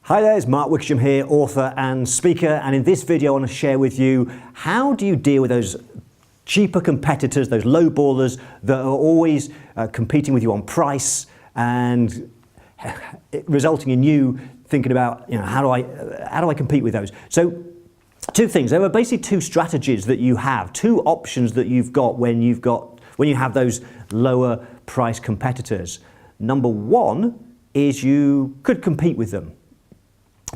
Hi there, it's Mark Wickham here, author and speaker, and in this video I want to share with you how do you deal with those cheaper competitors, those low ballers that are always competing with you on price and resulting in you thinking about, how do I compete with those? So two things. There are basically two strategies that you have, two options that you've got when you have those lower price competitors. Number one is you could compete with them.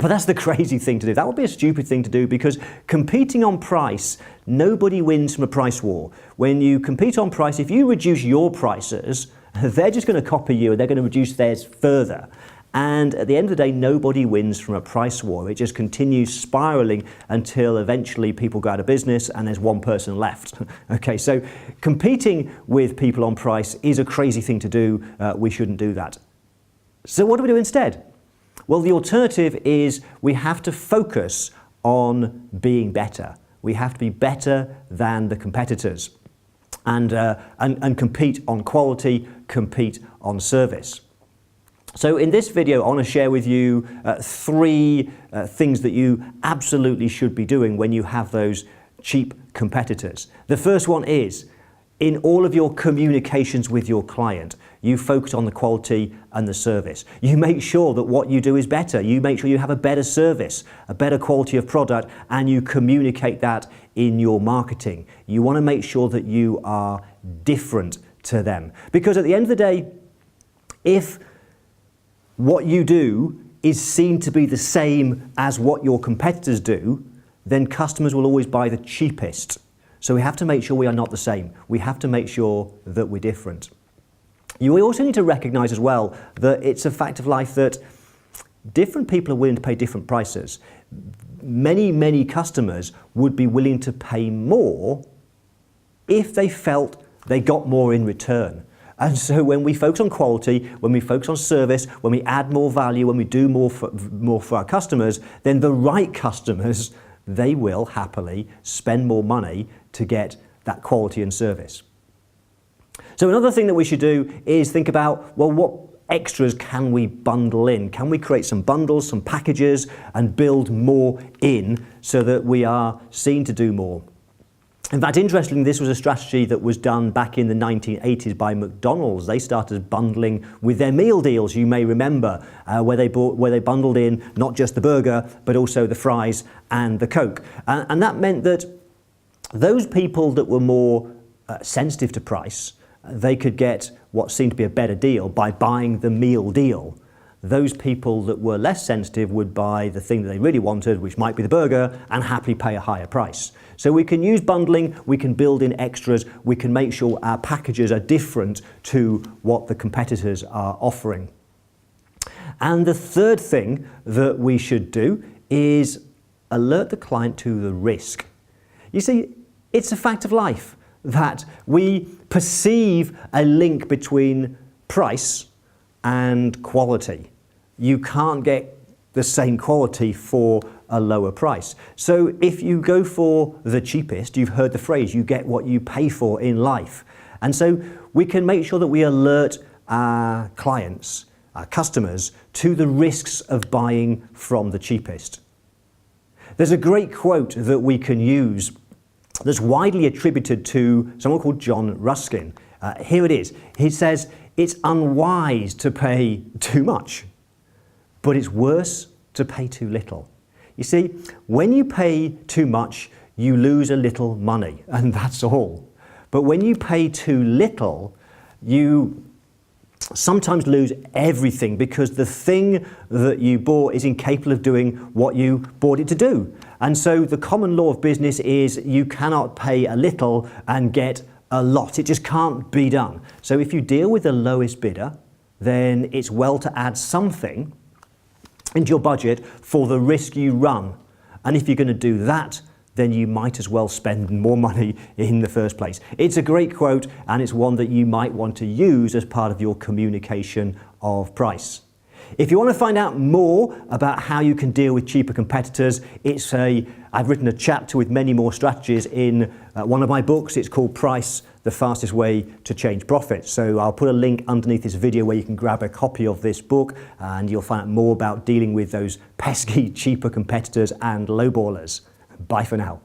But that's the crazy thing to do. That would be a stupid thing to do because competing on price, nobody wins from a price war. When you compete on price, if you reduce your prices, they're just going to copy you and they're going to reduce theirs further. And at the end of the day, nobody wins from a price war. It just continues spiraling until eventually people go out of business and there's one person left. Okay, so competing with people on price is a crazy thing to do. We shouldn't do that. So what do we do instead? Well, the alternative is we have to focus on being better. We have to be better than the competitors and compete on quality, compete on service. So in this video, I want to share with you three things that you absolutely should be doing when you have those cheap competitors. The first one is, in all of your communications with your client, you focus on the quality and the service. You make sure that what you do is better. You make sure you have a better service, a better quality of product, and you communicate that in your marketing. You want to make sure that you are different to them. Because at the end of the day, if what you do is seen to be the same as what your competitors do, then customers will always buy the cheapest. So we have to make sure we are not the same. We have to make sure that we're different. You also need to recognize as well that it's a fact of life that different people are willing to pay different prices. Many customers would be willing to pay more if they felt they got more in return. And so when we focus on quality, when we focus on service, when we add more value, when we do more for our customers, then the right customers, they will happily spend more money to get that quality and service. So another thing that we should do is think about, well, what extras can we bundle in? Can we create some bundles, some packages, and build more in so that we are seen to do more? In fact, interestingly, this was a strategy that was done back in the 1980s by McDonald's. They started bundling with their meal deals, you may remember, where they bundled in not just the burger, but also the fries and the Coke. And that meant that those people that were more sensitive to price, they could get what seemed to be a better deal by buying the meal deal. Those people that were less sensitive would buy the thing that they really wanted, which might be the burger, and happily pay a higher price. So we can use bundling, we can build in extras, we can make sure our packages are different to what the competitors are offering. And the third thing that we should do is alert the client to the risk. You see, it's a fact of life that we perceive a link between price and quality. You can't get the same quality for a lower price. So if you go for the cheapest, you've heard the phrase, you get what you pay for in life. And so we can make sure that we alert our clients, our customers, to the risks of buying from the cheapest. There's a great quote that we can use that's widely attributed to someone called John Ruskin. Here it is. He says, "It's unwise to pay too much, but it's worse to pay too little." You see, when you pay too much, you lose a little money, and that's all. But when you pay too little, you sometimes lose everything because the thing that you bought is incapable of doing what you bought it to do. And so the common law of business is you cannot pay a little and get a lot. It just can't be done. So if you deal with the lowest bidder, then it's well to add something into your budget for the risk you run. And if you're going to do that, then you might as well spend more money in the first place. It's a great quote, and it's one that you might want to use as part of your communication of price. If you want to find out more about how you can deal with cheaper competitors, I've written a chapter with many more strategies in one of my books. It's called Price the fastest way to change profits. So I'll put a link underneath this video where you can grab a copy of this book, and you'll find out more about dealing with those pesky cheaper competitors and lowballers. Bye for now.